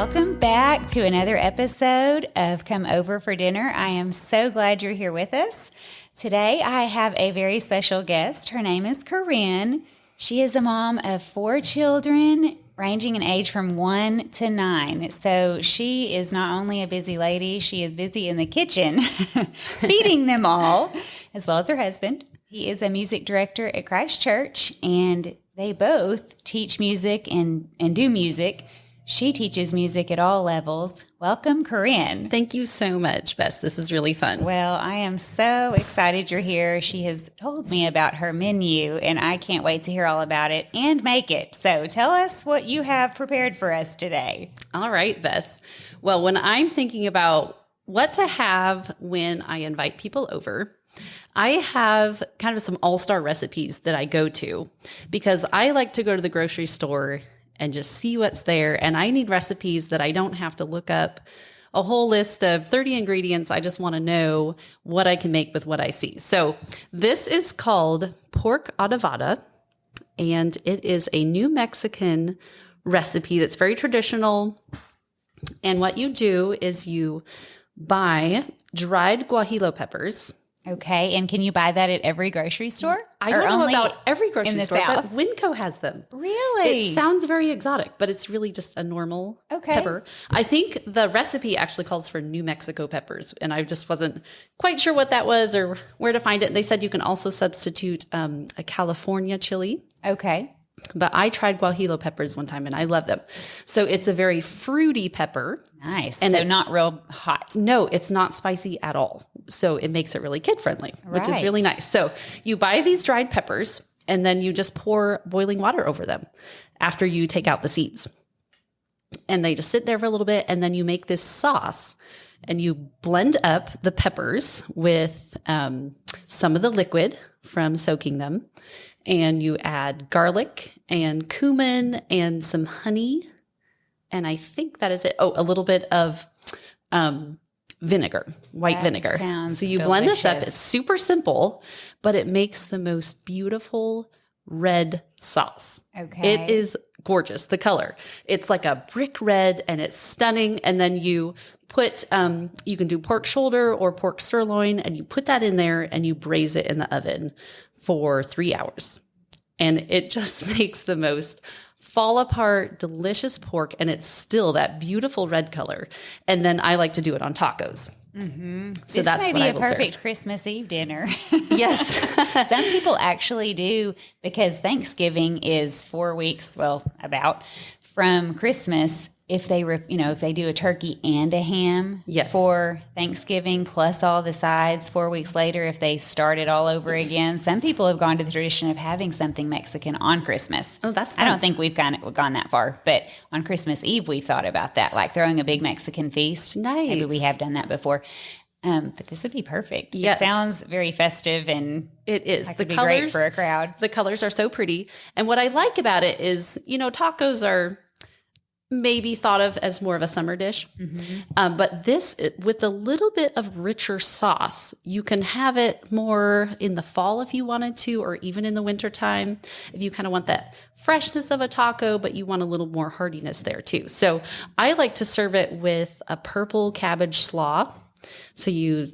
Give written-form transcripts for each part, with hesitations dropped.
Welcome back to another episode of Come Over for Dinner. I am so glad you're here with us. Today I have a very special guest. Her name is Corinne. She is a mom of 4 children ranging in age from 1 to 9. So she is not only a busy lady, she is busy in the kitchen feeding them all, as well as her husband. He is a music director at Christ Church, and they both teach music and do music. She teaches music at all levels. Welcome, Corinne. Thank you so much, Bess. This is really fun. Well, I am so excited you're here. She has told me about her menu, and I can't wait to hear all about it and make it. So tell us what you have prepared for us today. All right, Bess. Well, when I'm thinking about what to have when I invite people over, I have kind of some all-star recipes that I go to because I like to go to the grocery store and just see what's there. And I need recipes that I don't have to look up a whole list of 30 ingredients. I just want to know what I can make with what I see. So this is called pork adovada, and it is a New Mexican recipe that's very traditional. And what you do is you buy dried guajillo peppers. Okay, and can you buy that at every grocery store? I don't know about every grocery store, but Winco has them. Really? It sounds very exotic, but it's really just a normal pepper. I think the recipe actually calls for New Mexico peppers, and I just wasn't quite sure what that was or where to find it. They said you can also substitute a California chili. Okay. But I tried guajillo peppers one time, and I love them. So it's a very fruity pepper. Nice. And so not real hot. No, it's not spicy at all. So it makes it really kid-friendly, which is really nice. So you buy these dried peppers, and then you just pour boiling water over them after you take out the seeds. And they just sit there for a little bit, and then you make this sauce, and you blend up the peppers with some of the liquid from soaking them. And you add garlic and cumin and some honey. And I think that is it. Oh, a little bit of vinegar, white vinegar. Sounds so you delicious. blend this up. It's super simple, but it makes the most beautiful red sauce. Okay. It is gorgeous, the color. It's like a brick red, and it's stunning. And then you put, you can do pork shoulder or pork sirloin, and you put that in there and you braise it in the oven for 3 hours. And it just makes the most fall apart, delicious pork, and it's still that beautiful red color. And then I like to do it on tacos. Mm-hmm. So this that's may what be I a will perfect serve. Christmas Eve dinner. Yes. Some people actually do, because Thanksgiving is 4 weeks, about from Christmas. If they if they do a turkey and a ham for Thanksgiving, plus all the sides, 4 weeks later, if they start it all over again, some people have gone to the tradition of having something Mexican on Christmas. Oh, that's fun. I don't think we've gone that far, but on Christmas Eve, we've thought about that, like throwing a big Mexican feast. Nice. Maybe we have done that before. But this would be perfect. Yes. It sounds very festive, and it is. That could be great for a crowd. The colors are so pretty. And what I like about it is, tacos are maybe thought of as more of a summer dish. Mm-hmm. But this, with a little bit of richer sauce, you can have it more in the fall if you wanted to, or even in the wintertime, if you kind of want that freshness of a taco, but you want a little more heartiness there too. So I like to serve it with a purple cabbage slaw. So you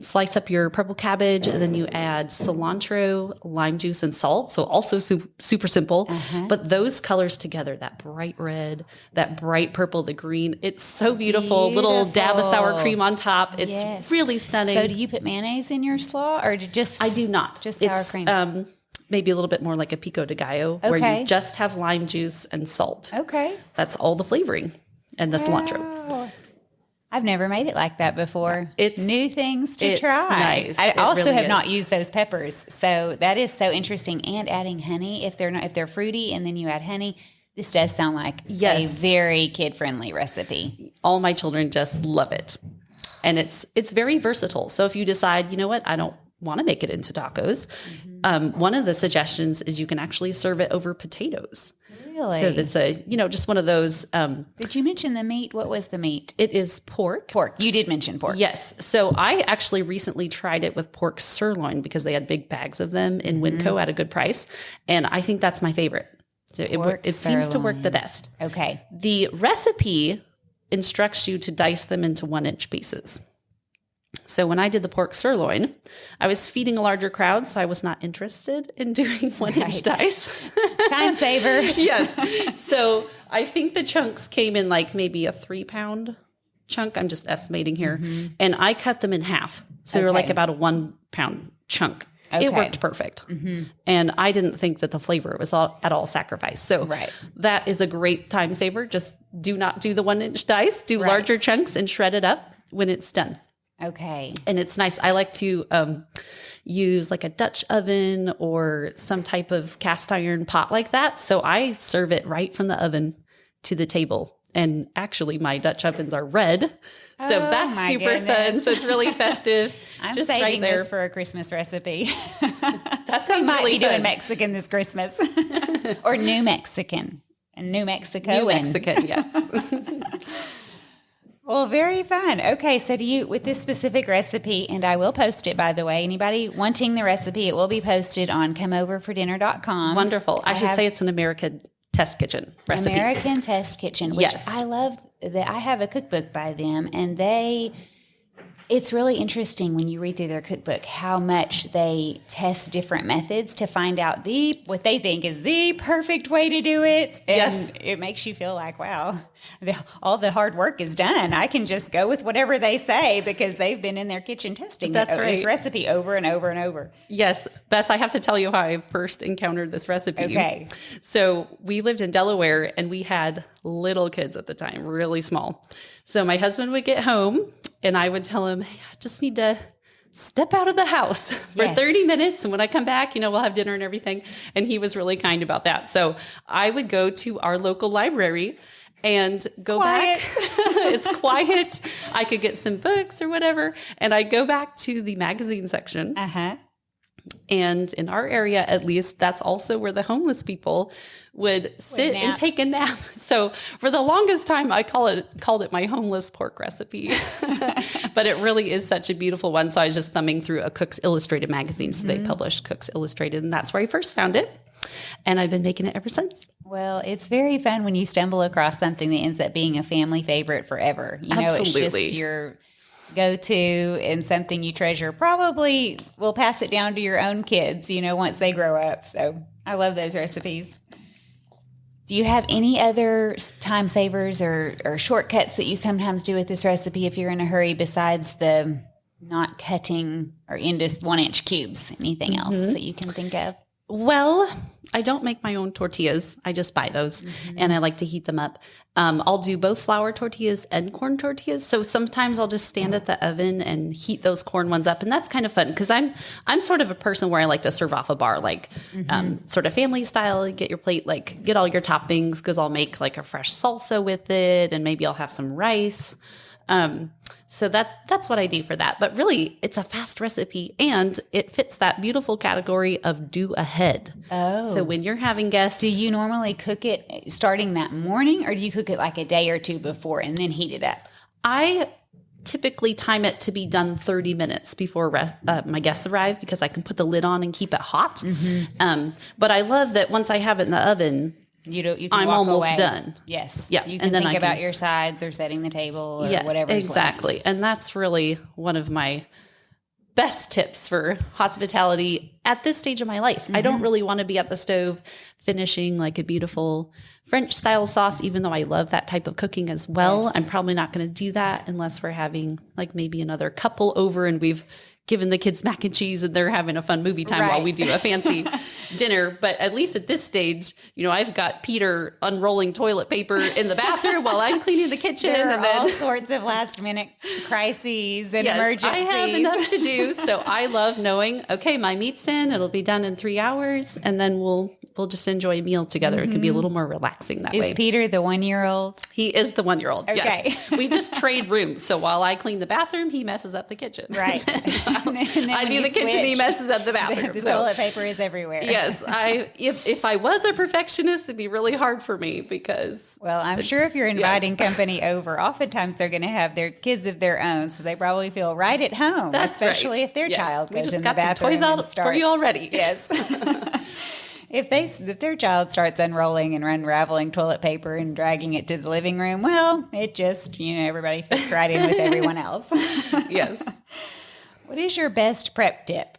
slice up your purple cabbage, and then you add cilantro, lime juice, and salt. So also super simple. Uh-huh. But those colors together, that bright red, that bright purple, the green, it's so beautiful. Little dab of sour cream on top. It's really stunning. So do you put mayonnaise in your slaw, or just? I do not. Just sour cream. Maybe a little bit more like a pico de gallo, where you just have lime juice and salt. Okay. That's all the flavoring and the cilantro. I've never made it like that before. It's new things to try. Nice. I also have not used those peppers, so that is so interesting. And adding honey, if they're fruity, and then you add honey, this does sound like a very kid friendly recipe. All my children just love it, and it's very versatile. So if you decide, I don't want to make it into tacos, one of the suggestions is you can actually serve it over potatoes. Really? So it's just one of those. Did you mention the meat? What was the meat? It is pork. Pork. You did mention pork. Yes. So I actually recently tried it with pork sirloin because they had big bags of them in Winco at a good price. And I think that's my favorite. So it seems to work the best. Okay. The recipe instructs you to dice them into 1-inch pieces. So when I did the pork sirloin, I was feeding a larger crowd, so I was not interested in doing 1-inch dice. Time saver. Yes. So I think the chunks came in like maybe a 3-pound chunk. I'm just estimating here. Mm-hmm. And I cut them in half. So they were like about a 1-pound chunk. Okay. It worked perfect. Mm-hmm. And I didn't think that the flavor was at all sacrificed. So that is a great time saver. Just do not do the 1-inch dice. Do larger chunks and shred it up when it's done. Okay. And it's nice. I like to use like a Dutch oven or some type of cast iron pot like that. So I serve it right from the oven to the table. And actually, my Dutch ovens are red. So that's super fun. So it's really festive. I'm just saving right there. this for a Christmas recipe. That sounds might really be fun. doing Mexican this Christmas. Or New Mexican. And New Mexico. New Mexican, yes. Well, very fun. Okay, so with this specific recipe, and I will post it, by the way, anybody wanting the recipe, it will be posted on comeoverfordinner.com. Wonderful. I should say it's an American Test Kitchen recipe. American Test Kitchen, which I love. I have a cookbook by them, and it's really interesting when you read through their cookbook how much they test different methods to find out what they think is the perfect way to do it. And it makes you feel like, wow, all the hard work is done. I can just go with whatever they say because they've been in their kitchen testing this recipe over and over and over. Yes. Bess, I have to tell you how I first encountered this recipe. Okay. So we lived in Delaware and we had little kids at the time, really small. So my husband would get home and I would tell him, hey, I just need to step out of the house for 30 minutes. And when I come back, we'll have dinner and everything. And he was really kind about that. So I would go to our local library and go back. It's quiet. I could get some books or whatever. And I'd go back to the magazine section. Uh-huh. And in our area, at least, that's also where the homeless people would sit and take a nap. So for the longest time, I called it my homeless pork recipe. But it really is such a beautiful one. So I was just thumbing through a Cook's Illustrated magazine. So they published Cook's Illustrated, and that's where I first found it. And I've been making it ever since. Well, it's very fun when you stumble across something that ends up being a family favorite forever. Absolutely. It's just your go-to and something you treasure. Probably will pass it down to your own kids, once they grow up. So I love those recipes. Do you have any other time savers or shortcuts that you sometimes do with this recipe if you're in a hurry besides the not cutting or into 1-inch cubes? Anything else that you can think of? Well, I don't make my own tortillas. I just buy those and I like to heat them up. I'll do both flour tortillas and corn tortillas. So sometimes I'll just stand at the oven and heat those corn ones up. And that's kind of fun because I'm sort of a person where I like to serve off a bar, like sort of family style. Get your plate, get all your toppings because I'll make like a fresh salsa with it and maybe I'll have some rice. So that's what I do for that. But really, it's a fast recipe, and it fits that beautiful category of do ahead. Oh. So when you're having guests... Do you normally cook it starting that morning, or do you cook it like a day or two before and then heat it up? I typically time it to be done 30 minutes before my guests arrive because I can put the lid on and keep it hot. But I love that once I have it in the oven... You can I'm walk almost away. Done. Yes. Yeah. You can think about your sides or setting the table or whatever. Exactly. Left. And that's really one of my best tips for hospitality at this stage of my life. I don't really want to be at the stove finishing like a beautiful French style sauce, even though I love that type of cooking as well. Yes. I'm probably not going to do that unless we're having like maybe another couple over and we've given the kids mac and cheese and they're having a fun movie time while we do a fancy dinner. But at least at this stage, I've got Peter unrolling toilet paper in the bathroom while I'm cleaning the kitchen. There are all sorts of last minute crises and emergencies. I have enough to do. So I love knowing, okay, my meat's in, it'll be done in 3 hours. And then we'll just enjoy a meal together. It can be a little more relaxing that way. Is Peter the 1-year-old? He is the 1-year-old. Okay. Yes. We just trade rooms. So while I clean the bathroom, he messes up the kitchen. Right. I do the kitchen, he messes up the bathroom. The toilet paper is everywhere. Yes. If I was a perfectionist, it'd be really hard for me because... Well, I'm sure if you're inviting company over, oftentimes they're going to have their kids of their own. So they probably feel right at home, especially if their child goes in the bathroom. We just got some toys out for you already. Yes. if their child starts unrolling and unraveling toilet paper and dragging it to the living room, well, it just, everybody fits right in with everyone else. Yes. What is your best prep tip?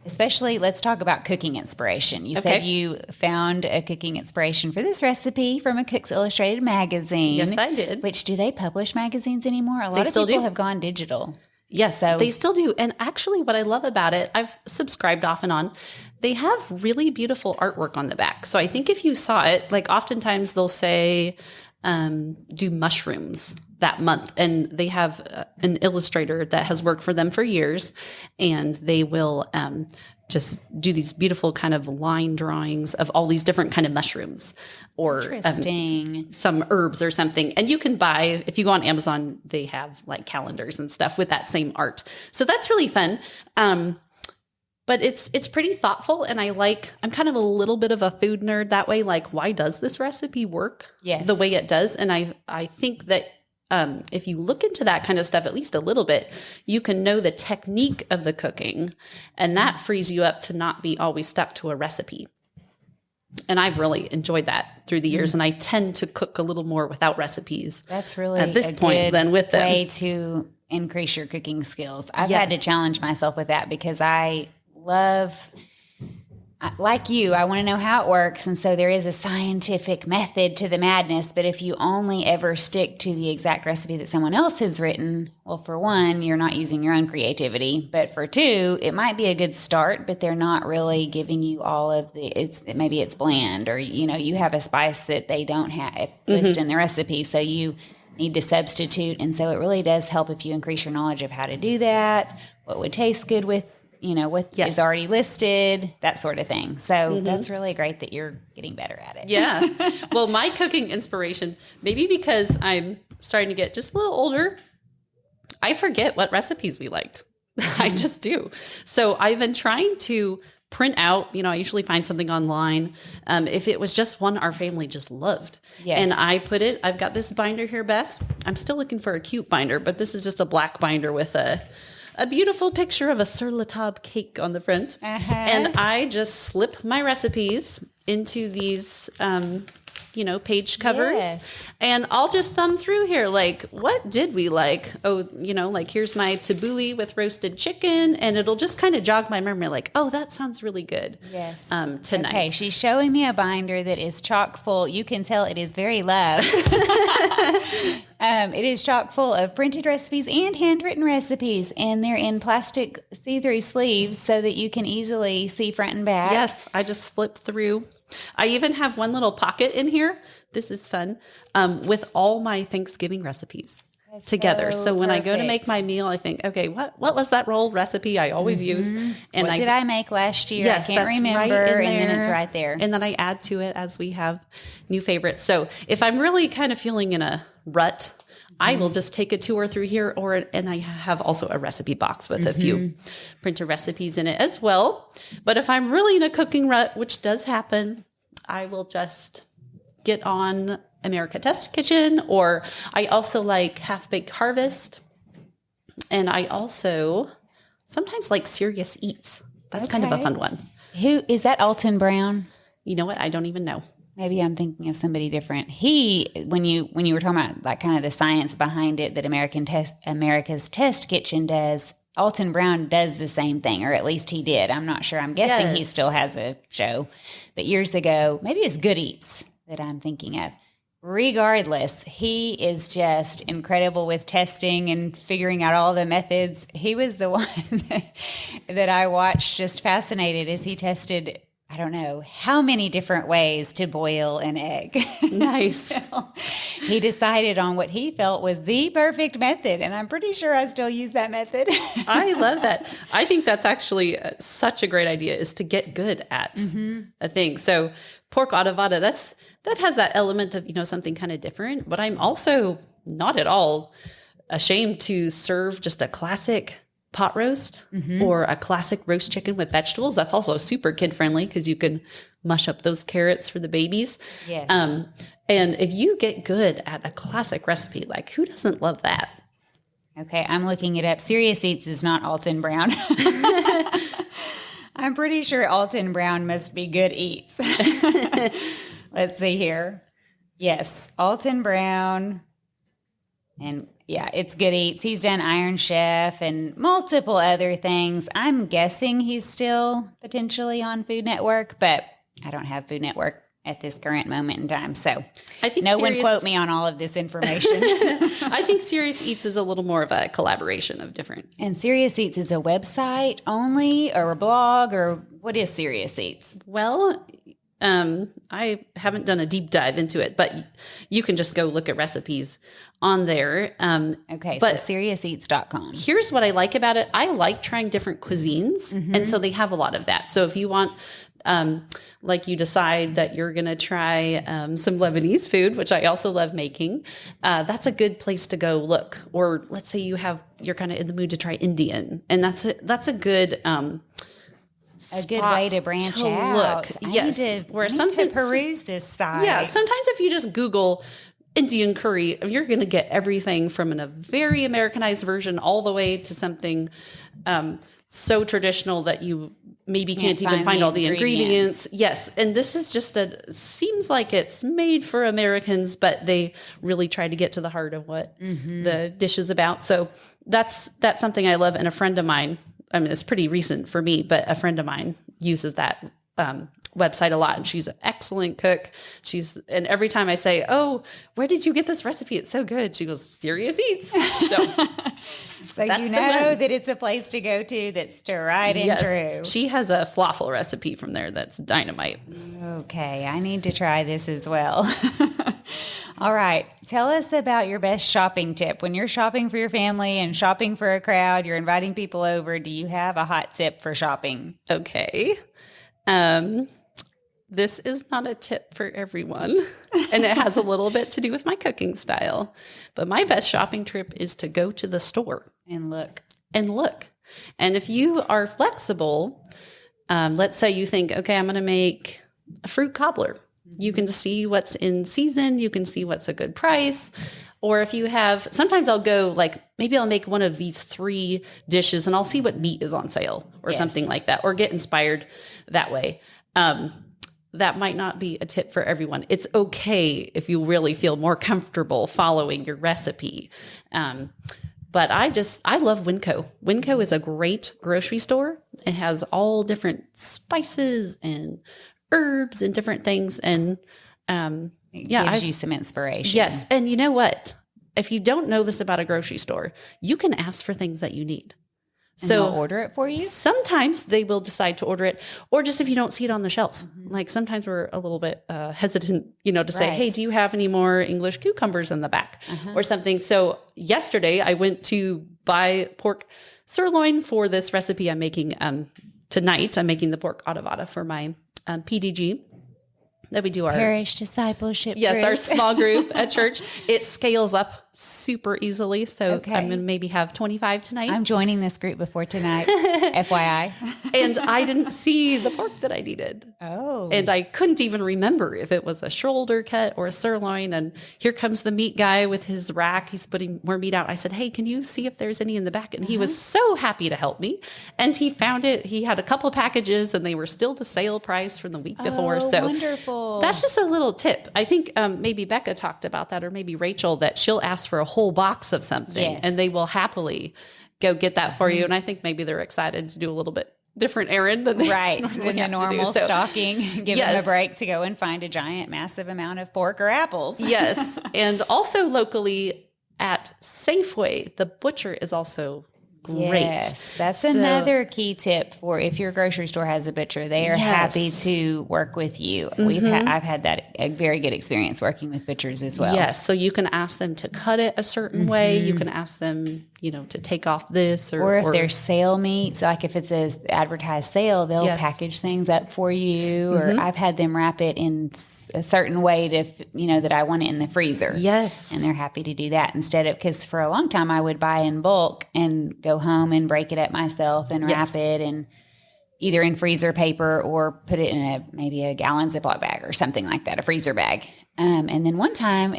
Especially, let's talk about cooking inspiration. You said you found a cooking inspiration for this recipe from a Cook's Illustrated magazine. Yes, I did. Which, do they publish magazines anymore? A lot of people have gone digital. Yes, they still do. And actually, what I love about it, I've subscribed off and on. They have really beautiful artwork on the back. So I think if you saw it, like oftentimes they'll say, do mushrooms that month. And they have an illustrator that has worked for them for years. And they will just do these beautiful kind of line drawings of all these different kind of mushrooms or some herbs or something. And you can buy, if you go on Amazon, they have like calendars and stuff with that same art. So that's really fun. But it's pretty thoughtful, and I'm kind of a little bit of a food nerd that way. Like, why does this recipe work the way it does? And I think that if you look into that kind of stuff at least a little bit, you can know the technique of the cooking, and that frees you up to not be always stuck to a recipe. And I've really enjoyed that through the years, and I tend to cook a little more without recipes. That's really at this point than with them. Way to increase your cooking skills. I've had to challenge myself with that because I love, like you, I want to know how it works. And so there is a scientific method to the madness. But if you only ever stick to the exact recipe that someone else has written, well, for one, you're not using your own creativity. But for two, it might be a good start, but they're not really giving you all of maybe it's bland, or, you have a spice that they don't have listed in the recipe. So you need to substitute. And so it really does help if you increase your knowledge of how to do that, what would taste good with what is already listed, that sort of thing. So that's really great that you're getting better at it. Yeah. Well, my cooking inspiration, maybe because I'm starting to get just a little older, I forget what recipes we liked. I just do. So I've been trying to print out, I usually find something online. If it was just one our family just loved. Yes. And I've got this binder here, Bess. I'm still looking for a cute binder, but this is just a black binder with a beautiful picture of a sur la table cake on the front. And I just slip my recipes into these, page covers, and I'll just thumb through here. Like, what did we like? Oh, like here's my tabbouleh with roasted chicken, and it'll just kind of jog my memory. Like, oh, that sounds really good. Yes. Tonight. Okay. She's showing me a binder that is chock full. You can tell it is very loved. It is chock full of printed recipes and handwritten recipes, and they're in plastic see-through sleeves so that you can easily see front and back. Yes. I just flip through. I even have one little pocket in here. This is fun. With all my Thanksgiving recipes together. So when I go to make my meal, I think, okay, what was that roll recipe I always use? And what did I make last year? Yes, I can't remember. Right and then it's right there. And then I add to it as we have new favorites. So if I'm really kind of feeling in a rut, I will just take a tour through here, and I have also a recipe box with a few printed recipes in it as well. But if I'm really in a cooking rut, which does happen, I will just get on America Test Kitchen, or I also like Half Baked Harvest. And I also sometimes like Serious Eats. That's kind of a fun one. Who is that? Alton Brown? You know what? I don't even know. Maybe I'm thinking of somebody different. When you were talking about like kind of the science behind it that America's Test Kitchen does, Alton Brown does the same thing, or at least he did. I'm not sure. I'm guessing he still has a show. But years ago, maybe it's Good Eats that I'm thinking of. Regardless, he is just incredible with testing and figuring out all the methods. He was the one that I watched just fascinated as he tested, I don't know how many different ways to boil an egg. Nice. He decided on what he felt was the perfect method, and I'm pretty sure I still use that method. I love that. I think that's actually such a great idea, is to get good at a thing. So pork adovada, that has that element of, something kind of different, but I'm also not at all ashamed to serve just a classic pot roast or a classic roast chicken with vegetables. That's also super kid friendly because you can mush up those carrots for the babies. Yes. And if you get good at a classic recipe, like who doesn't love that? Okay, I'm looking it up. Serious Eats is not Alton Brown. I'm pretty sure Alton Brown must be Good Eats. Let's see here. Yes, Alton Brown. And yeah, it's Good Eats. He's done Iron Chef and multiple other things. I'm guessing he's still potentially on Food Network, but I don't have Food Network at this current moment in time. So I think no one quote me on all of this information. I think Serious Eats is a little more of a collaboration of different. And Serious Eats is a website only or a blog, or what is Serious Eats? Well, I haven't done a deep dive into it, but you can just go look at recipes on there. Okay, but so seriouseats.com. Here's what I like about it. I like trying different cuisines. And so they have a lot of that. So if you want, like you decide that you're going to try some Lebanese food, which I also love making, that's a good place to go look. Or let's say you're kind of in the mood to try Indian. And that's a good a good way to branch out. Look. Yes. I need to peruse this site. Yeah. Sometimes if you just Google Indian curry, you're going to get everything from a very Americanized version all the way to something so traditional that you maybe can't even find all the ingredients. Yes. And this is just seems like it's made for Americans, but they really try to get to the heart of what the dish is about. So that's something I love. And a friend of mine, I mean, it's pretty recent for me, but a friend of mine uses that website a lot, and she's an excellent cook. And every time I say, "Oh, where did you get this recipe? It's so good," she goes, "Serious Eats." So you know that it's a place to go to that's tried and true. She has a falafel recipe from there that's dynamite. Okay, I need to try this as well. All right. Tell us about your best shopping tip. When you're shopping for your family and shopping for a crowd, you're inviting people over, do you have a hot tip for shopping? Okay. This is not a tip for everyone, and it has a little bit to do with my cooking style. But my best shopping trip is to go to the store and look. And if you are flexible, let's say you think, okay, I'm going to make a fruit cobbler. You can see what's in season. You can see what's a good price. Or if you have, sometimes I'll go maybe I'll make one of these 3 dishes and I'll see what meat is on sale or something like that, or get inspired that way. That might not be a tip for everyone. It's okay if you really feel more comfortable following your recipe. But I love Winco. Winco is a great grocery store. It has all different spices and herbs and different things. And it gives you some inspiration. Yes. And you know what? If you don't know this about a grocery store, you can ask for things that you need. And they'll order it for you? Sometimes they will decide to order it, or just if you don't see it on the shelf. Like sometimes we're a little bit hesitant, to say, hey, do you have any more English cucumbers in the back or something? So yesterday I went to buy pork sirloin for this recipe I'm making tonight. I'm making the pork Adovada for my PDG that we do our parish discipleship group. Our small group at church. It scales up super easily. So I'm going to maybe have 25 tonight. I'm joining this group before tonight, FYI. And I didn't see the pork that I needed. Oh. And I couldn't even remember if it was a shoulder cut or a sirloin. And here comes the meat guy with his rack. He's putting more meat out. I said, hey, can you see if there's any in the back? And he was so happy to help me. And he found it. He had a couple packages and they were still the sale price from the week before. So wonderful. That's just a little tip. I think maybe Becca talked about that, or maybe Rachel, that she'll ask for a whole box of something and they will happily go get that for you. And I think maybe they're excited to do a little bit different errand than they than the normal stocking. Give them a break to go and find a giant, massive amount of pork or apples. Yes. And also locally at Safeway, the butcher is also great. Yes, that's another key tip for if your grocery store has a butcher. They are happy to work with you. I've had a very good experience working with butchers as well. Yes, so you can ask them to cut it a certain way. You can ask them, to take off this or if there's sale meats, like if it's an advertised sale, they'll package things up for you. Or I've had them wrap it in a certain way to, that I want it in the freezer. Yes, and they're happy to do that instead of, because for a long time I would buy in bulk and go home and break it up myself and wrap it and either in freezer paper or put it in maybe a gallon Ziploc bag or something like that, a freezer bag. And then one time,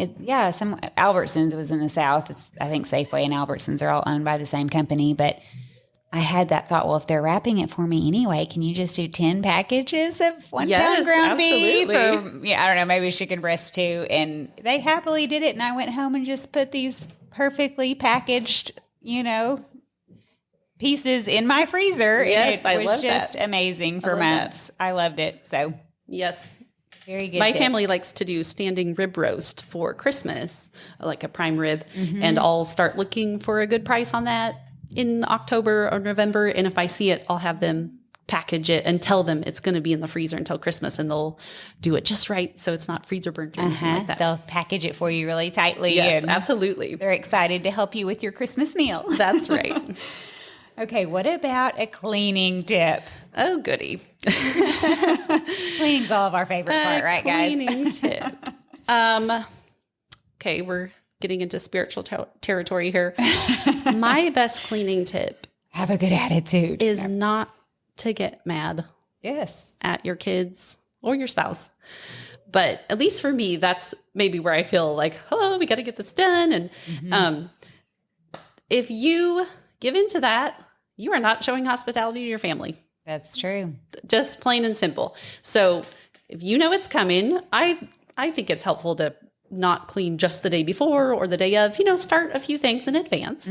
some Albertsons was in the South. I think Safeway and Albertsons are all owned by the same company, but I had that thought, well, if they're wrapping it for me anyway, can you just do 10 packages of 1 Yes, pound ground absolutely. beef? Or, I don't know, maybe chicken breast too. And they happily did it. And I went home and just put these perfectly packaged, pieces in my freezer. Yes, and I it was love just that. amazing for love months. I loved it. So Yes. very good. My tip. family likes to do standing rib roast for Christmas, like a prime rib, and I'll start looking for a good price on that in October or November. And if I see it, I'll have them package it and tell them it's going to be in the freezer until Christmas, and they'll do it just right so it's not freezer burnt or anything like that. They'll package it for you really tightly. Yes, and absolutely. they're excited to help you with your Christmas meal. That's right. Okay, what about a cleaning tip? Oh, goody. Cleaning's all of our favorite part, right, guys? Cleaning tip. Okay, we're getting into spiritual territory here. My best cleaning tip Have a good attitude. is not to get mad Yes. at your kids or your spouse. But at least for me, that's maybe where I feel like, oh, we got to get this done. And if you give into that, you are not showing hospitality to your family. That's true. Just plain and simple. So if you know it's coming, I think it's helpful to not clean just the day before or the day of, start a few things in advance.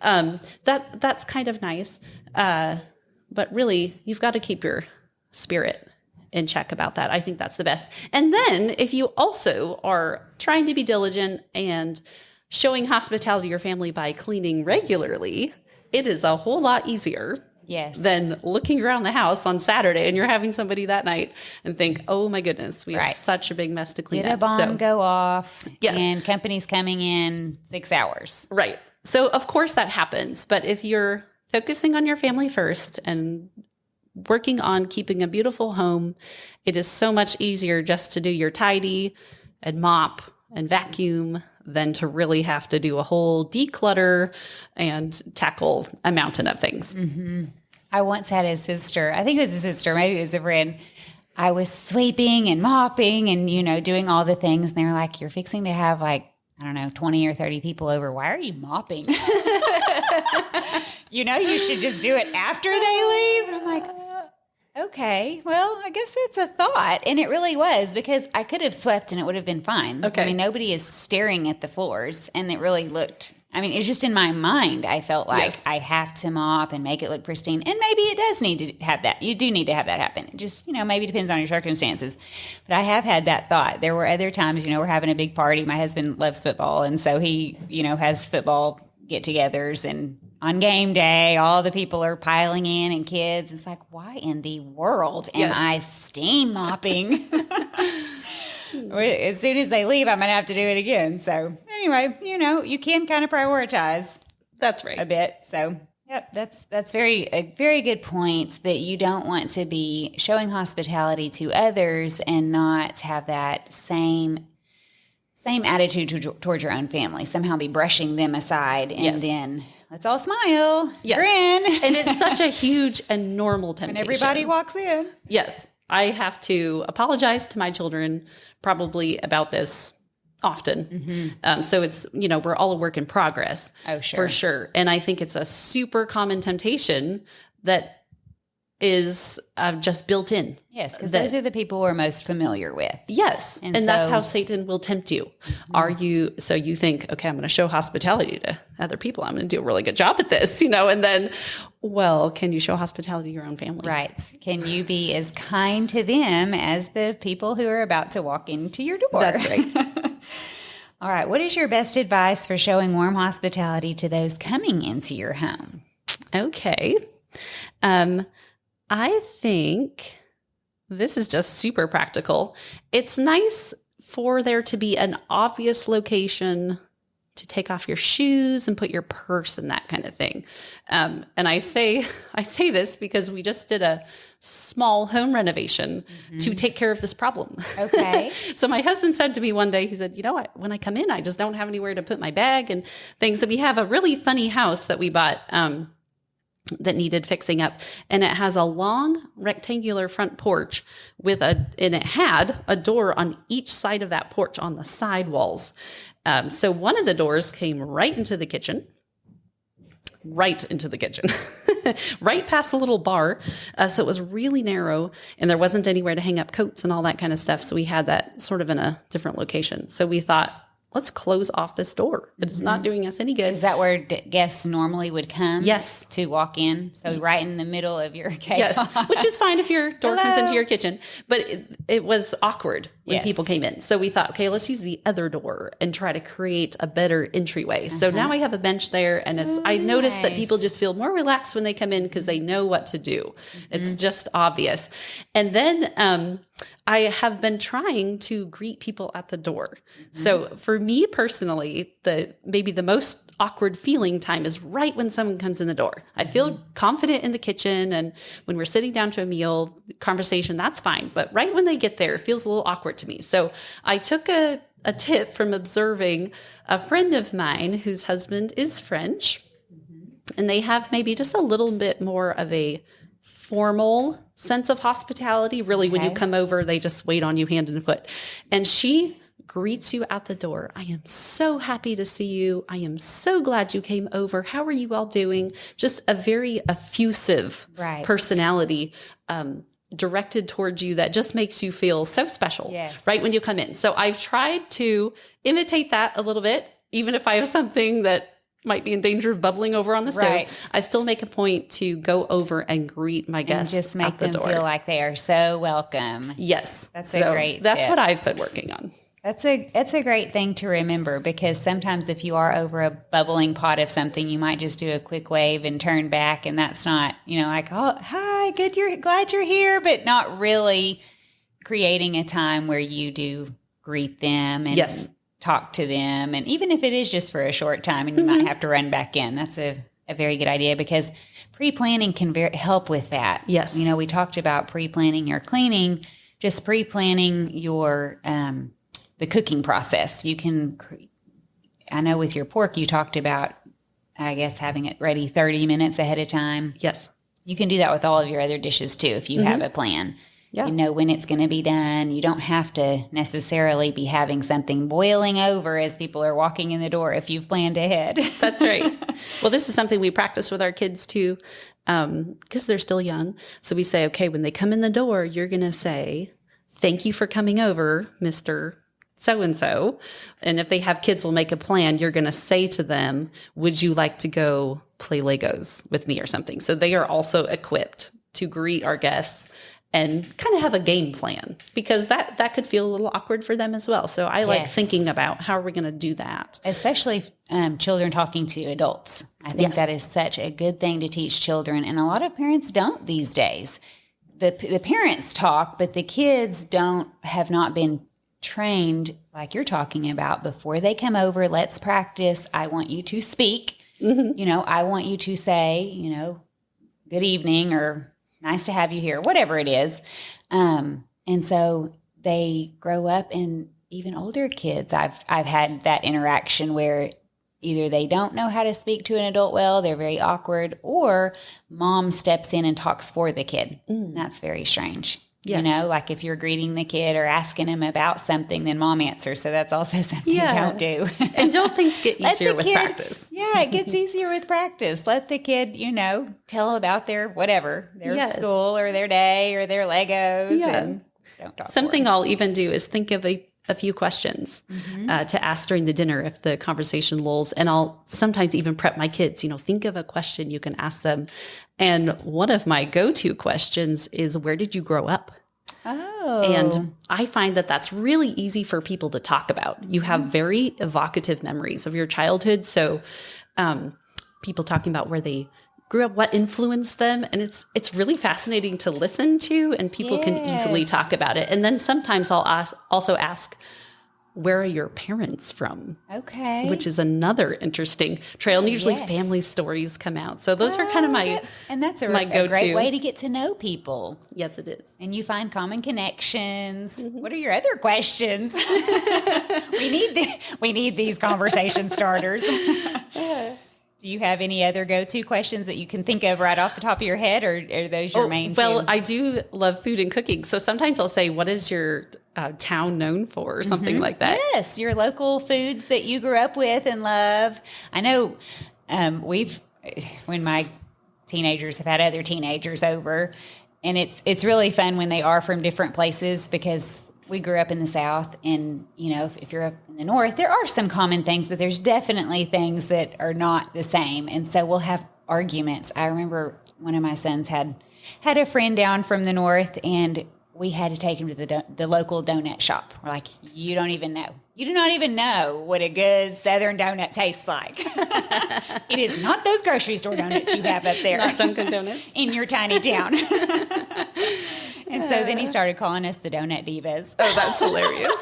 That's kind of nice. But really, you've got to keep your spirit in check about that. I think that's the best. And then if you also are trying to be diligent and showing hospitality to your family by cleaning regularly, it is a whole lot easier Yes. than looking around the house on Saturday and you're having somebody that night and think, oh my goodness, we have Right. such a big mess to clean Did a up. bomb go off? Yes. And company's coming in 6 hours. Right. So of course that happens. But if you're focusing on your family first and working on keeping a beautiful home, it is so much easier just to do your tidy and mop and vacuum than to really have to do a whole declutter and tackle a mountain of things. I once had a sister, I think it was a sister, maybe it was a friend. I was sweeping and mopping and, doing all the things. And they were like, you're fixing to have 20 or 30 people over. Why are you mopping? You should just do it after they leave. And I'm like, okay, well, I guess it's a thought. And it really was, because I could have swept and it would have been fine. Okay. I mean, nobody is staring at the floors, and it really looked, it's just in my mind. I felt like Yes. I have to mop and make it look pristine. And maybe it does need to have that. You do need to have that happen. It just, maybe depends on your circumstances. But I have had that thought. There were other times, we're having a big party. My husband loves football. And so he, has football get-togethers, and on game day, all the people are piling in and kids. It's like, why in the world am Yes. I steam mopping? As soon as they leave, I'm going to have to do it again. So anyway, you can kind of prioritize That's a right. bit. So yep, that's a very good point, that you don't want to be showing hospitality to others and not have that same attitude towards your own family. Somehow be brushing them aside, and Yes. then let's all smile, Yes. grin, And it's such a huge and normal temptation. when everybody walks in. Yes. I have to apologize to my children probably about this often. So it's, we're all a work in progress. Oh, sure. For sure. And I think it's a super common temptation that is just built in. Yes, because That- those are the people we're most familiar with. Yes. And And that's so- how Satan will tempt you. So you think, okay, I'm going to show hospitality to other people. I'm going to do a really good job at this, and then, well, can you show hospitality to your own family? Right. Can you be as kind to them as the people who are about to walk into your door? That's right. All right. What is your best advice for showing warm hospitality to those coming into your home? Okay. I think this is just super practical. It's nice for there to be an obvious location to take off your shoes and put your purse and that kind of thing. And I say this because we just did a small home renovation to take care of this problem. Okay. So my husband said to me one day, he said, when I come in, I just don't have anywhere to put my bag and things. And we have a really funny house that we bought, that needed fixing up, and it has a long rectangular front porch and it had a door on each side of that porch on the side walls. So one of the doors came right into the kitchen, right into the kitchen, right past a little bar. So it was really narrow and there wasn't anywhere to hang up coats and all that kind of stuff. So we had that sort of in a different location. So we thought, let's close off this door. It's not doing us any good. Is that where guests normally would come? Yes. To walk in? So right in the middle of your chaos. Yes, which is fine if your door comes into your kitchen. But it was awkward when people came in. So we thought, okay, let's use the other door and try to create a better entryway. So now I have a bench there, and I noticed that people just feel more relaxed when they come in because they know what to do. It's just obvious. And then I have been trying to greet people at the door. So for me personally, maybe the most awkward feeling time is right when someone comes in the door. I feel confident in the kitchen, and when we're sitting down to a meal, conversation, that's fine. But right when they get there, it feels a little awkward to me. So I took a tip from observing a friend of mine whose husband is French, and they have maybe just a little bit more of a formal sense of hospitality. Really, when you come over, they just wait on you hand and foot. And she greets you at the door. I am so happy to see you. I am so glad you came over. How are you all doing? Just a very effusive personality directed towards you that just makes you feel so special right when you come in. So I've tried to imitate that a little bit, even if I have something that might be in danger of bubbling over on the stove. I still make a point to go over and great my guests and just make them feel like they are so welcome. Yes. That's a great That's tip. what I've been working on. That's a great thing to remember, because sometimes if you are over a bubbling pot of something, you might just do a quick wave and turn back, and that's not, like, oh, hi, glad you're here, but not really creating a time where you do greet them and talk to them. And even if it is just for a short time and you might have to run back in, that's a very good idea, because pre-planning can help with that. Yes. We talked about pre-planning your cleaning, just pre-planning your the cooking process. You can, I know with your pork, you talked about, I guess, having it ready 30 minutes ahead of time. Yes. You can do that with all of your other dishes too, if you have a plan. Yeah. You know when it's going to be done. You don't have to necessarily be having something boiling over as people are walking in the door if you've planned ahead. That's right. Well, this is something we practice with our kids too, because they're still young. So we say, okay, when they come in the door, you're going to say, thank you for coming over, Mr. So-and-so. And if they have kids, we'll make a plan. You're going to say to them, would you like to go play Legos with me or something? So they are also equipped to greet our guests and kind of have a game plan, because that could feel a little awkward for them as well. So I like thinking about how are we going to do that. Especially children talking to adults. I think that is such a good thing to teach children. And a lot of parents don't these days. The parents talk, but the kids have not been trained like you're talking about. Before they come over, let's practice. I want you to speak. I want you to say, good evening, or nice to have you here, whatever it is. And so they grow up, and even older kids, I've had that interaction where either they don't know how to speak to an adult well, they're very awkward, or mom steps in and talks for the kid. That's very strange. Yes. Like if you're greeting the kid or asking him about something, then mom answers. So that's also something don't do. And don't things get easier with practice? Yeah, it gets easier with practice. Let the kid, tell about their whatever, their school or their day or their Legos. Yeah. And don't talk Something I'll even do is think of a few questions to ask during the dinner if the conversation lulls. And I'll sometimes even prep my kids, think of a question you can ask them. And one of my go-to questions is, where did you grow up? Oh. And I find that that's really easy for people to talk about. You have very evocative memories of your childhood. So people talking about where they grew up, what influenced them. And it's really fascinating to listen to, and people can easily talk about it. And then sometimes I'll also ask, where are your parents from? Okay. Which is another interesting trail. And usually family stories come out. So those are kind of my that's a go-to. great way to get to know people. Yes, it is. And you find common connections. What are your other questions? we need these conversation starters. Do you have any other go-to questions that you can think of right off the top of your head, or are those your main two? Well, I do love food and cooking. So sometimes I'll say, what is your town known for, or something like that? Yes, your local foods that you grew up with and love. I know we've when my teenagers have had other teenagers over. And it's really fun when they are from different places, because we grew up in the South, and, if you're up in the North, there are some common things, but there's definitely things that are not the same. And so we'll have arguments. I remember one of my sons had a friend down from the North, and we had to take him to the local donut shop. We're like, you don't even know. You do not even know what a good Southern donut tastes like. It is not those grocery store donuts you have up there. Not Dunkin' Donuts. In your tiny town. And so then he started calling us the Donut Divas. Oh, that's hilarious.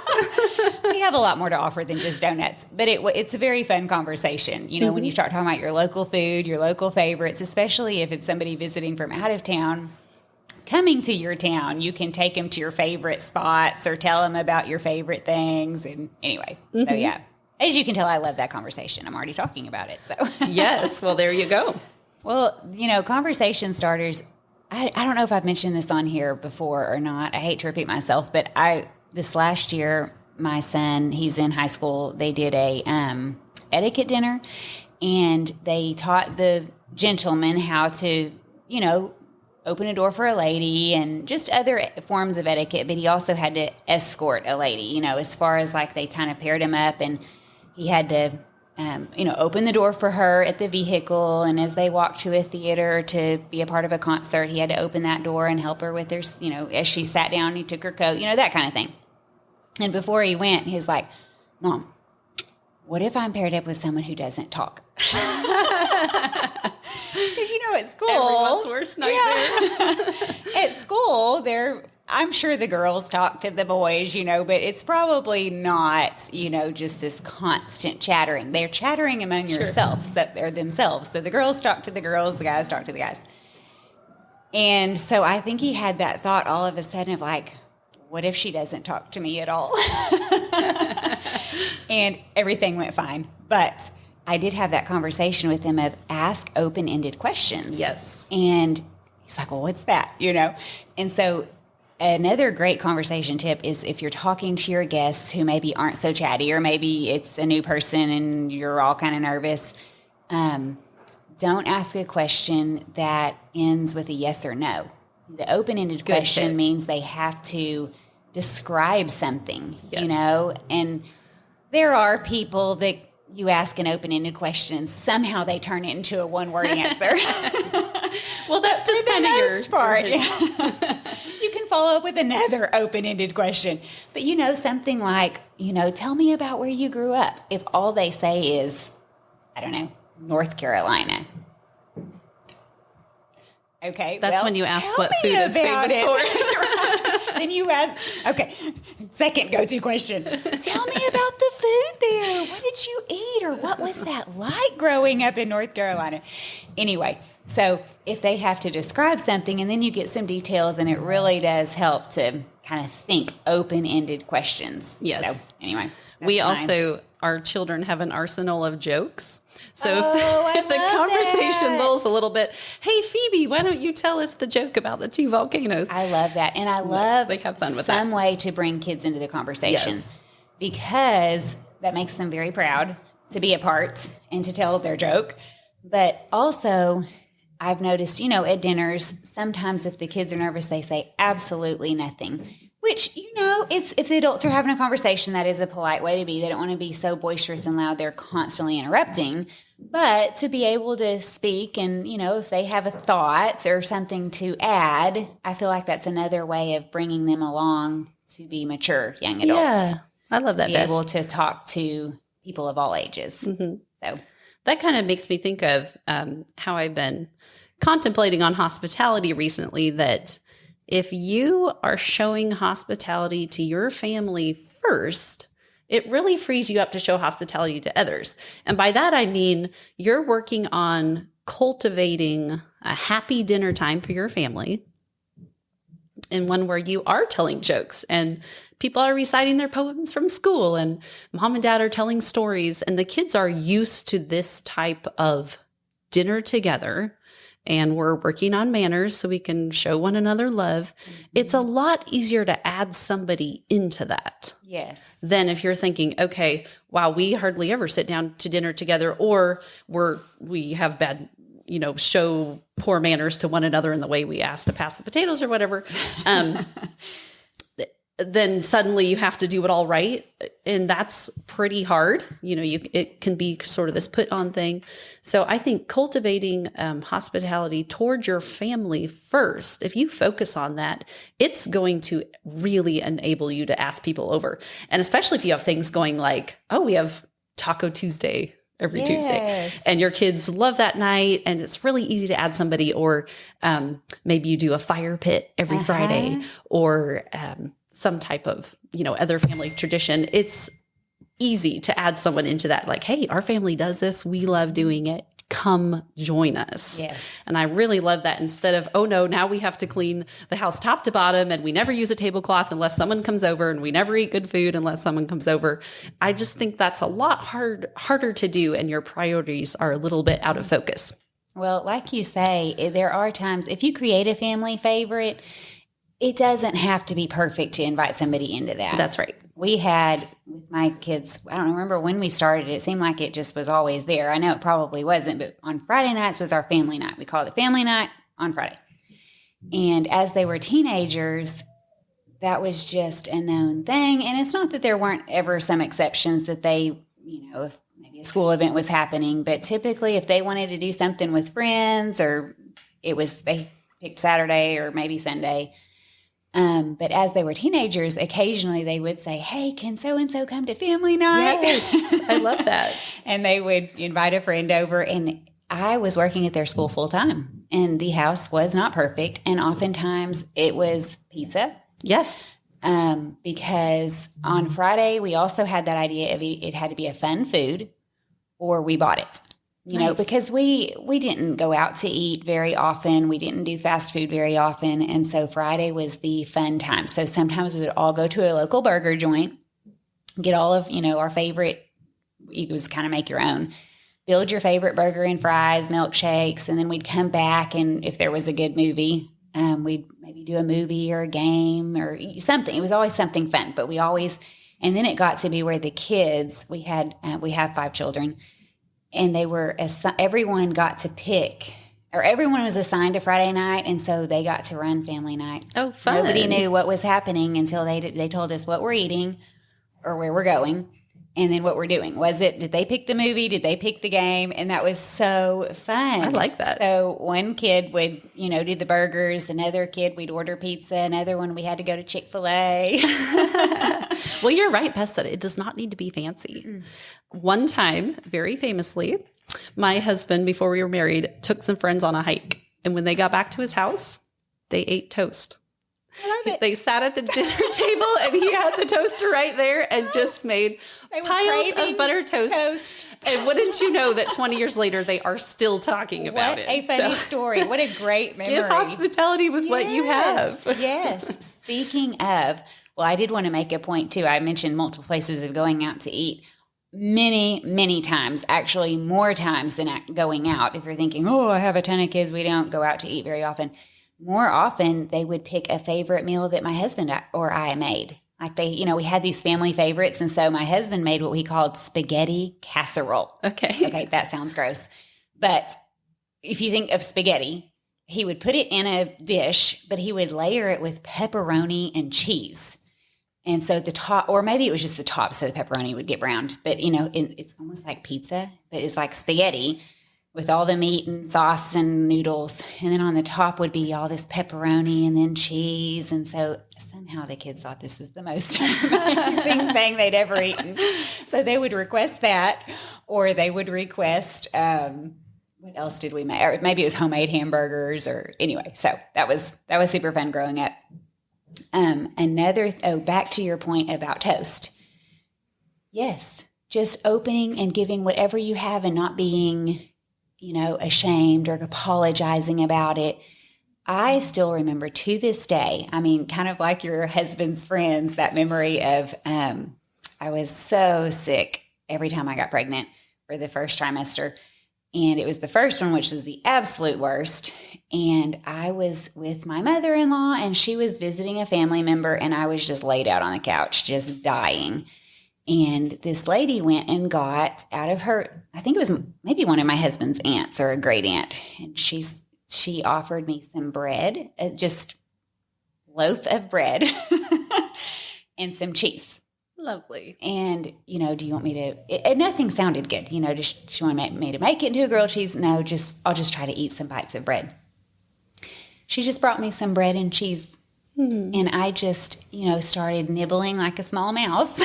We have a lot more to offer than just donuts, but it's a very fun conversation. When you start talking about your local food, your local favorites, especially if it's somebody visiting from out of town, coming to your town, you can take them to your favorite spots or tell them about your favorite things. And anyway, so yeah, as you can tell, I love that conversation. I'm already talking about it. So yes, well, there you go. Well, conversation starters, I don't know if I've mentioned this on here before or not. I hate to repeat myself, but this last year, my son, he's in high school, they did a etiquette dinner, and they taught the gentleman how to, open a door for a lady and just other forms of etiquette. But he also had to escort a lady, as far as like they kind of paired him up, and he had to open the door for her at the vehicle. And as they walked to a theater to be a part of a concert, he had to open that door and help her with her, as she sat down, he took her coat, that kind of thing. And before he went, he was like, Mom, what if I'm paired up with someone who doesn't talk? Because, at school, everyone's worst nightmare. Yeah. At school, I'm sure the girls talk to the boys, but it's probably not, just this constant chattering. They're chattering among themselves. So the girls talk to the girls, the guys talk to the guys. And so I think he had that thought all of a sudden of like, what if she doesn't talk to me at all? And everything went fine. But I did have that conversation with him of ask open-ended questions. Yes. And he's like, well, what's that? And so another great conversation tip is if you're talking to your guests who maybe aren't so chatty, or maybe it's a new person and you're all kind of nervous, don't ask a question that ends with a yes or no. The open-ended question means they have to describe something, and there are people that you ask an open-ended question, somehow they turn it into a one-word answer. Well, that's just kind of your part. Yeah. You can follow up with another open-ended question. But, something like, tell me about where you grew up. If all they say is, I don't know, North Carolina. Okay. That's when you ask what food is famous for. Then you ask, okay, second go-to question. Tell me about the food there. What did you eat, or what was that like growing up in North Carolina? Anyway, so if they have to describe something, and then you get some details, and it really does help to kind of think open-ended questions. Yes. So anyway. We also, our children have an arsenal of jokes. So if the conversation lulls a little bit, hey, Phoebe, why don't you tell us the joke about the two volcanoes? I love that. And I love they have fun with some way to bring kids into the conversation, because that makes them very proud to be a part and to tell their joke. But also, I've noticed, at dinners, sometimes if the kids are nervous, they say absolutely nothing. Which, it's if the adults are having a conversation, that is a polite way to be. They don't want to be so boisterous and loud they're constantly interrupting. But to be able to speak and, if they have a thought or something to add, I feel like that's another way of bringing them along to be mature young adults. Yeah, I love that. Be able to talk to people of all ages. Mm-hmm. So that kind of makes me think of how I've been contemplating on hospitality recently, that if you are showing hospitality to your family first, it really frees you up to show hospitality to others. And by that, I mean, you're working on cultivating a happy dinner time for your family, and one where you are telling jokes and people are reciting their poems from school and mom and dad are telling stories, and the kids are used to this type of dinner together. And we're working on manners so we can show one another love. Mm-hmm. It's a lot easier to add somebody into that. Yes. Than if you're thinking, okay, wow, we hardly ever sit down to dinner together, or we have bad show poor manners to one another in the way we ask to pass the potatoes or whatever, then suddenly you have to do it all right. And that's pretty hard. It can be sort of this put on thing. So I think cultivating hospitality towards your family first, if you focus on that, it's going to really enable you to ask people over. And especially if you have things going like, oh, we have Taco Tuesday every Tuesday, and your kids love that night, and it's really easy to add somebody, or maybe you do a fire pit every Friday, or some type of, other family tradition. It's easy to add someone into that. Like, hey, our family does this. We love doing it. Come join us. Yes. And I really love that, instead of, oh no, now we have to clean the house top to bottom, and we never use a tablecloth unless someone comes over, and we never eat good food unless someone comes over. I just think that's a lot harder to do, and your priorities are a little bit out of focus. Well, like you say, there are times if you create a family favorite, it doesn't have to be perfect to invite somebody into that. That's right. We had with my kids, I don't remember when we started, it seemed like it just was always there. I know it probably wasn't, but on Friday nights was our family night. We called it family night on Friday. And as they were teenagers, that was just a known thing. And it's not that there weren't ever some exceptions that they, if maybe a school event was happening, but typically if they wanted to do something with friends, or they picked Saturday or maybe Sunday. But as they were teenagers, occasionally they would say, hey, can so-and-so come to family night? Yes, I love that. And they would invite a friend over. And I was working at their school full time, and the house was not perfect. And oftentimes it was pizza. Yes. Because on Friday, we also had that idea of it had to be a fun food, or we bought it. Nice. Because we didn't go out to eat very often. We didn't do fast food very often. And so Friday was the fun time. So sometimes we would all go to a local burger joint, get all of, our favorite, you just kind of make your own, build your favorite burger and fries, milkshakes. And then we'd come back, and if there was a good movie, we'd maybe do a movie or a game or something. It was always something fun, but and then it got to be where the kids, we have 5 children, and everyone got to pick, or everyone was assigned a Friday night, and so they got to run family night. Oh, fun. Nobody knew what was happening until they told us what we're eating or where we're going, and then what we're doing. Did they pick the movie? Did they pick the game? And that was so fun. I like that. So one kid would, do the burgers. Another kid, we'd order pizza. Another one, we had to go to Chick-fil-A. Well, you're right, Bess, that it does not need to be fancy. One time, very famously, my husband, before we were married, took some friends on a hike. And when they got back to his house, they ate toast. I love it. They sat at the dinner table, and he had the toaster right there and just made piles of butter toast. And wouldn't you know that 20 years later, they are still talking about it. What a funny story. What a great memory. Give hospitality with what you have. Yes. Speaking of, well, I did want to make a point too. I mentioned multiple places of going out to eat. Many, many times, actually more times than going out. If you're thinking, oh, I have a ton of kids, we don't go out to eat very often. More often, they would pick a favorite meal that my husband or I made. Like we had these family favorites. And so my husband made what we called spaghetti casserole. Okay, that sounds gross. But if you think of spaghetti, he would put it in a dish, but he would layer it with pepperoni and cheese. And so the top, or maybe it was just the top so the pepperoni would get browned. But, it's almost like pizza, but it's like spaghetti with all the meat and sauce and noodles. And then on the top would be all this pepperoni and then cheese. And so somehow the kids thought this was the most amazing thing they'd ever eaten. So they would request that, or they would request, what else did we make? Or maybe it was homemade hamburgers, or anyway. So that was super fun growing up. Back to your point about toast. Yes. Just opening and giving whatever you have and not being, ashamed or apologizing about it. I still remember to this day, kind of like your husband's friends, that memory of, I was so sick every time I got pregnant for the first trimester. And it was the first one, which was the absolute worst. And I was with my mother-in-law, and she was visiting a family member, and I was just laid out on the couch, just dying. And this lady went and got out of her, I think it was maybe one of my husband's aunts or a great aunt. And she offered me some bread, just loaf of bread and some cheese. Lovely. And, do you want me to, nothing sounded good. Does she want me to make it into a grilled cheese? No, I'll just try to eat some bites of bread. She just brought me some bread and cheese. And I just, started nibbling like a small mouse.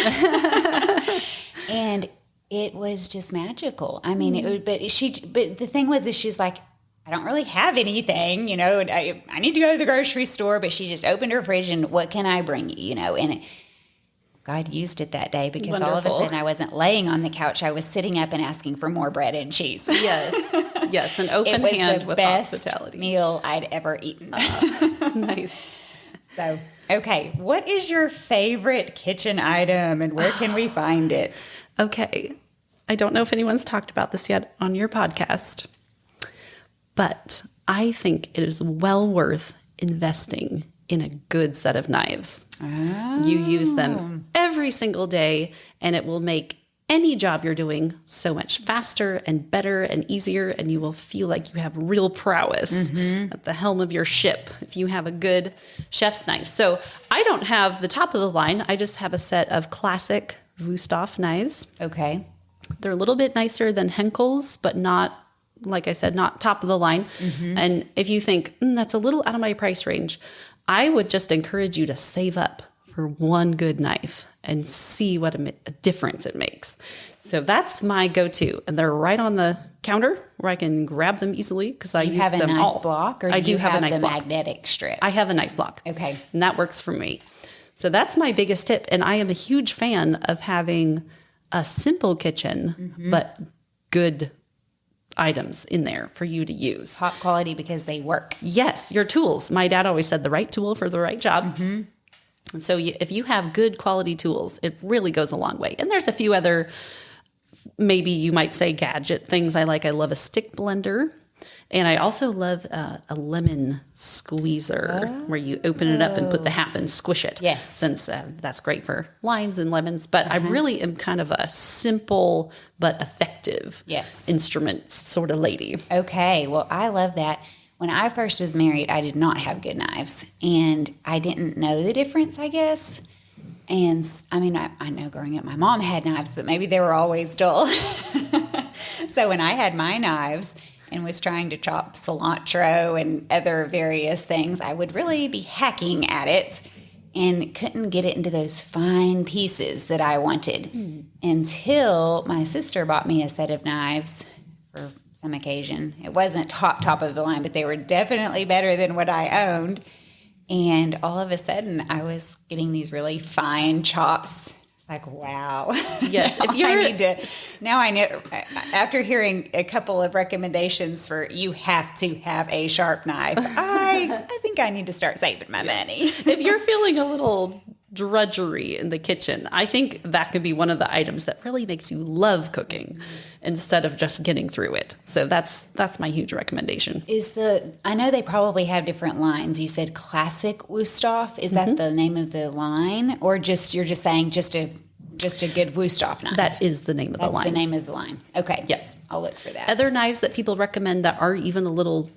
And it was just magical. I mean, but the thing was, she's like, I don't really have anything, I need to go to the grocery store, but she just opened her fridge and what can I bring you, and God used it that day because Wonderful. All of a sudden I wasn't laying on the couch. I was sitting up and asking for more bread and cheese. Yes, an open hand with hospitality. Meal I'd ever eaten. Nice. So, okay, what is your favorite kitchen item and where can we find it? Okay, I don't know if anyone's talked about this yet on your podcast, but I think it is well worth investing in a good set of knives. Oh. You use them every single day, and it will make any job you're doing so much faster and better and easier, and you will feel like you have real prowess at the helm of your ship if you have a good chef's knife. So I don't have the top of the line. I just have a set of classic Wüsthof knives. Okay. They're a little bit nicer than Henkel's, but not, like I said, not top of the line. And if you think, that's a little out of my price range, I would just encourage you to save up for one good knife and see what a difference it makes. So that's my go-to. And they're right on the counter where I can grab them easily because I use them all. You have a knife block or I do you have a knife the block. Magnetic strip? I have a knife block. Okay. And that works for me. So that's my biggest tip. And I am a huge fan of having a simple kitchen, but good items in there for you to use. Top quality because they work. Yes, your tools. My dad always said the right tool for the right job. And so if you have good quality tools, it really goes a long way. And there's a few other, maybe you might say gadget things I like. I love a stick blender. And I also love a lemon squeezer where you open it up and put the half and squish it. Yes. Since that's great for limes and lemons. But I really am kind of a simple but effective instrument sort of lady. Okay. Well, I love that. When I first was married, I did not have good knives. And I didn't know the difference, I guess. And I mean, I know growing up, my mom had knives, but maybe they were always dull. So when I had my knives and was trying to chop cilantro and other various things, I would really be hacking at it and couldn't get it into those fine pieces that I wanted until my sister bought me a set of knives for some occasion. It wasn't top of the line, but they were definitely better than what I owned. And all of a sudden, I was getting these really fine chops. It's like, wow. Yes. Now I know, after hearing a couple of recommendations for you have to have a sharp knife, I think I need to start saving my money. If you're feeling a little drudgery in the kitchen, I think that could be one of the items that really makes you love cooking instead of just getting through it. So that's my huge recommendation. I know they probably have different lines. You said classic Wüsthof. Is that the name of the line, or you're just saying just a good Wüsthof knife? That is the name of the line. That's the name of the line. Okay. Yes. I'll look for that. Other knives that people recommend that are even a little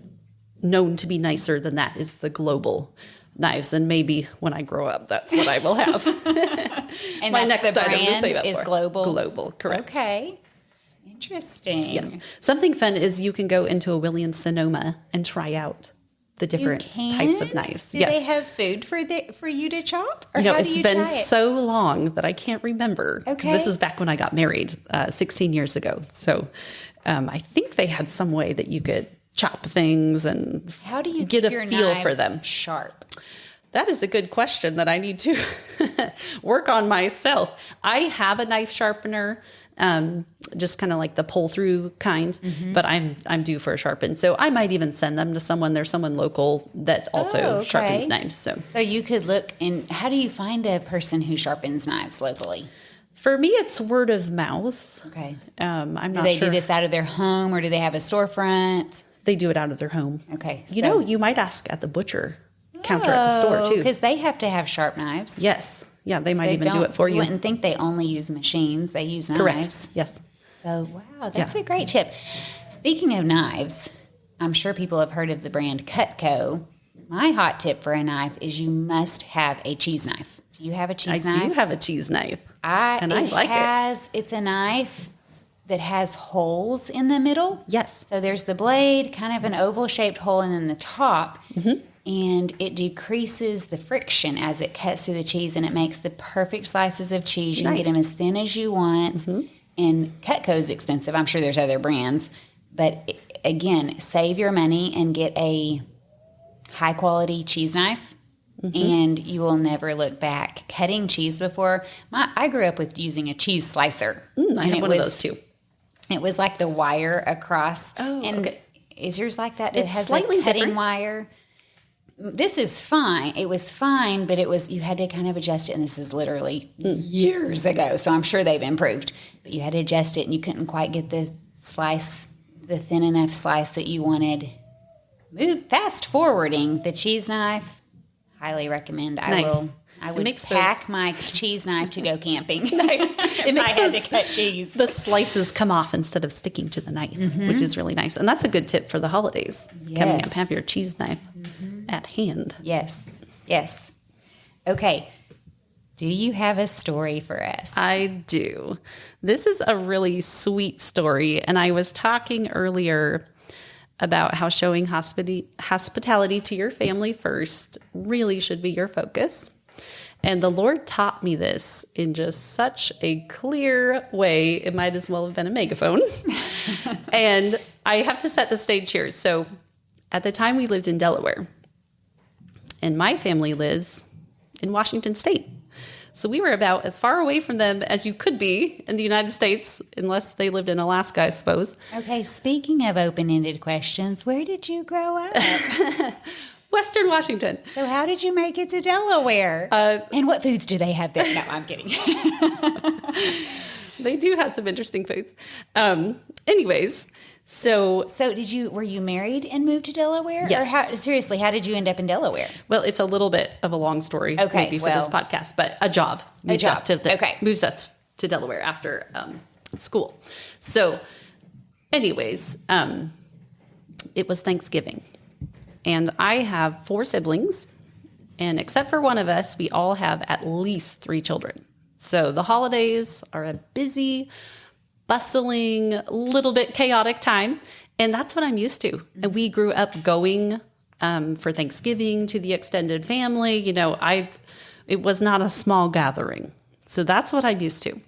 known to be nicer than that is the global knives, and maybe when I grow up, that's what I will have. And my that's next the item to brand save up is for. Global? Global, correct. Okay. Interesting. Yes. Something fun is you can go into a Williams-Sonoma and try out the different types of knives. Do they have food for you to chop? Or it's been so long that I can't remember. Okay. This is back when I got married 16 years ago. So I think they had some way that you could chop things and how do you get a your feel knives for them. Sharp. That is a good question that I need to work on myself. I have a knife sharpener, just kind of like the pull through kind, but I'm due for a sharpen. So I might even send them to someone. There's someone local that also sharpens knives. So you could look and how do you find a person who sharpens knives locally? For me, it's word of mouth. Okay. I'm not sure. Do they do this out of their home or do they have a storefront? They do it out of their home. Okay. You might ask at the butcher counter at the store too. Because they have to have sharp knives. Yes. Yeah, they might They even do don't- it for You you. wouldn't think they only use machines. They use knives. Correct. Yes. So, wow, that's a great tip. Speaking of knives, I'm sure people have heard of the brand Cutco. My hot tip for a knife is you must have a cheese knife. Do you have a cheese knife? I do have a cheese knife. I like it. It's a knife that has holes in the middle. Yes. So there's the blade, kind of an oval-shaped hole, and then the top. Mm-hmm. And it decreases the friction as it cuts through the cheese, and it makes the perfect slices of cheese. You can get them as thin as you want. Mm-hmm. And Cutco's expensive. I'm sure there's other brands. But again, save your money and get a high-quality cheese knife. And you will never look back. Cutting cheese before, I grew up with using a cheese slicer. I have one of those too. It was like the wire across. Oh, and okay. Is yours like that? It's it has slightly like cutting different. wire. This is fine. It was fine, but you had to kind of adjust it. And this is literally years ago, so I'm sure they've improved. But you had to adjust it, and you couldn't quite get the thin enough slice that you wanted. Fast forwarding the cheese knife. Highly recommend. I would pack my cheese knife to go camping. Nice. It makes I had to cut cheese. The slices come off instead of sticking to the knife, which is really nice. And that's a good tip for the holidays. Coming up, have your cheese knife at hand. Yes. Yes. Okay. Do you have a story for us? I do. This is a really sweet story. And I was talking earlier about how showing hospitality to your family first really should be your focus. And the Lord taught me this in just such a clear way. It might as well have been a megaphone. And I have to set the stage here. So at the time we lived in Delaware, and my family lives in Washington State. So we were about as far away from them as you could be in the United States, unless they lived in Alaska, I suppose. Okay, speaking of open-ended questions, where did you grow up? Western Washington. So how did you make it to Delaware? And what foods do they have there? No, I'm kidding. They do have some interesting foods. Anyways, so were you married and moved to Delaware? Yes. Or seriously, how did you end up in Delaware? well, it's a little bit of a long story maybe for this podcast, but a job moved us to Delaware after school. So anyways, it was Thanksgiving. And I have 4 siblings, and except for one of us, we all have at least 3 children. So the holidays are a busy, bustling, little bit chaotic time, and that's what I'm used to. And we grew up going for Thanksgiving to the extended family. You know, it was not a small gathering. So that's what I'm used to.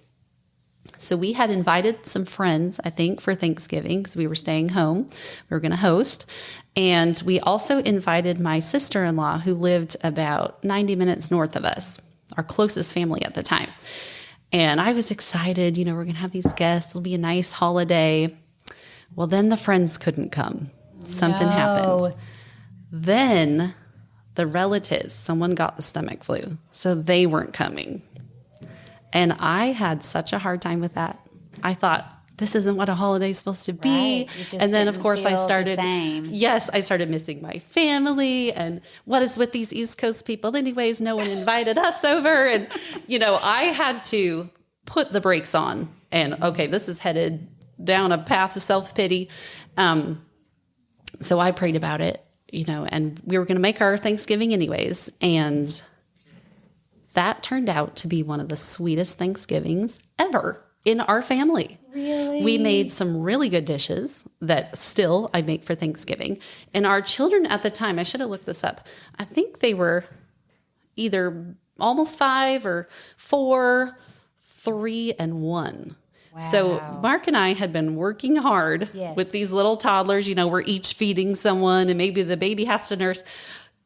So we had invited some friends, I think, for Thanksgiving because we were staying home. We were going to host. And we also invited my sister-in-law who lived about 90 minutes north of us, our closest family at the time. And I was excited, we're going to have these guests. It'll be a nice holiday. Well, then the friends couldn't come. Something happened. Then the relatives, someone got the stomach flu, so they weren't coming. And I had such a hard time with that. I thought, this isn't what a holiday is supposed to be. Right. And then, of course, I started missing my family. And what is with these East Coast people? Anyways, no one invited us over. And, I had to put the brakes on. And, okay, this is headed down a path of self-pity. So I prayed about it, and we were going to make our Thanksgiving anyways. And that turned out to be one of the sweetest Thanksgivings ever in our family. Really? We made some really good dishes that still I make for Thanksgiving. And our children at the time, I should have looked this up. I think they were either almost 5 or 4, 3, and 1. Wow. So Mark and I had been working hard with these little toddlers. We're each feeding someone, and maybe the baby has to nurse.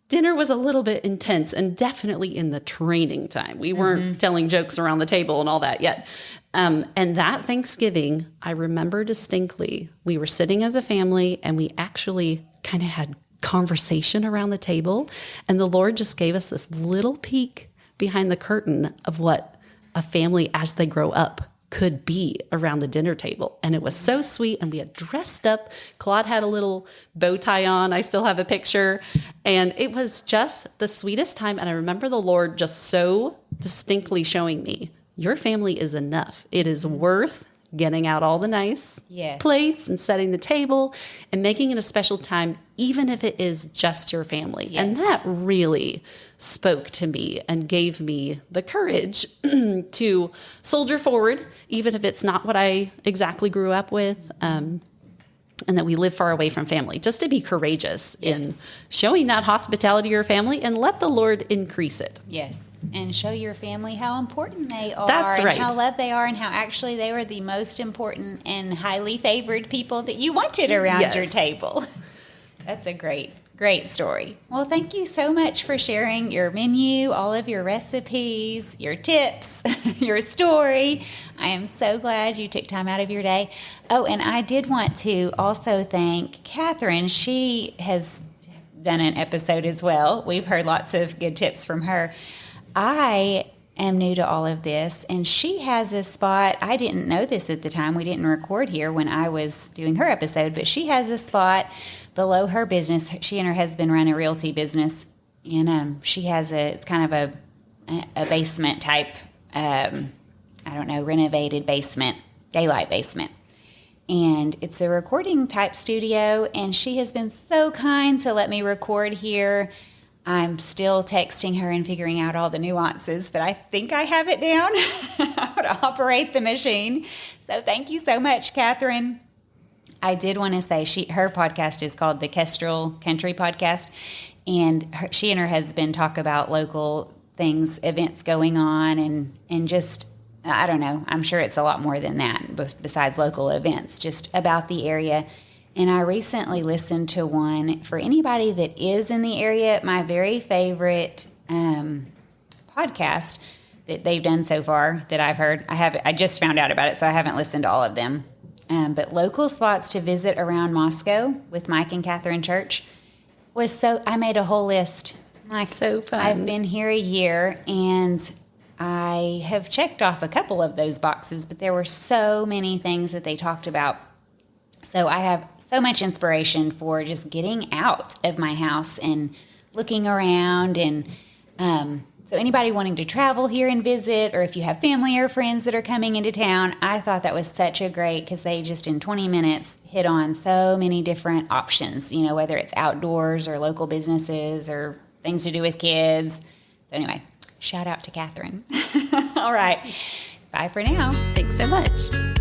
Dinner was a little bit intense and definitely in the training time. We weren't telling jokes around the table and all that yet. And that Thanksgiving, I remember distinctly, we were sitting as a family and we actually kind of had conversation around the table. And the Lord just gave us this little peek behind the curtain of what a family as they grow up could be around the dinner table. And it was so sweet. And we had dressed up. Claude had a little bow tie on. I still have a picture. And it was just the sweetest time. And I remember the Lord just so distinctly showing me, your family is enough. It is worth getting out all the nice plates and setting the table and making it a special time, even if it is just your family. Yes. And that really spoke to me and gave me the courage to soldier forward, even if it's not what I exactly grew up with. And that we live far away from family, just to be courageous in showing that hospitality to your family and let the Lord increase it. Yes. And show your family how important they are. That's right. And how loved they are, and how actually they were the most important and highly favored people that you wanted around your table. That's a great story. Well, thank you so much for sharing your menu, all of your recipes, your tips, your story. I am so glad you took time out of your day. Oh, and I did want to also thank Catherine. She has done an episode as well. We've heard lots of good tips from her. I am new to all of this, and she has a spot. I didn't know this at the time. We didn't record here when I was doing her episode, but she has a spot below her business. She and her husband run a realty business, and she has it's kind of a basement type, renovated basement, daylight basement. And it's a recording type studio, and she has been so kind to let me record here. I'm still texting her and figuring out all the nuances, but I think I have it down how to operate the machine. So thank you so much, Catherine. I did want to say her podcast is called the Kestrel Country Podcast, and she and her husband talk about local things, events going on, and just, I don't know, I'm sure it's a lot more than that besides local events, just about the area. And I recently listened to one for anybody that is in the area. My very favorite podcast that they've done so far that I've heard. I just found out about it, so I haven't listened to all of them. But local spots to visit around Moscow with Mike and Catherine Church I made a whole list. So fun. I've been here a year, and I have checked off a couple of those boxes, but there were so many things that they talked about. So I have so much inspiration for just getting out of my house and looking around. And so anybody wanting to travel here and visit, or if you have family or friends that are coming into town, I thought that was such a great, because they just in 20 minutes hit on so many different options, whether it's outdoors or local businesses or things to do with kids. So anyway, shout out to Catherine. All right. Bye for now. Thanks so much.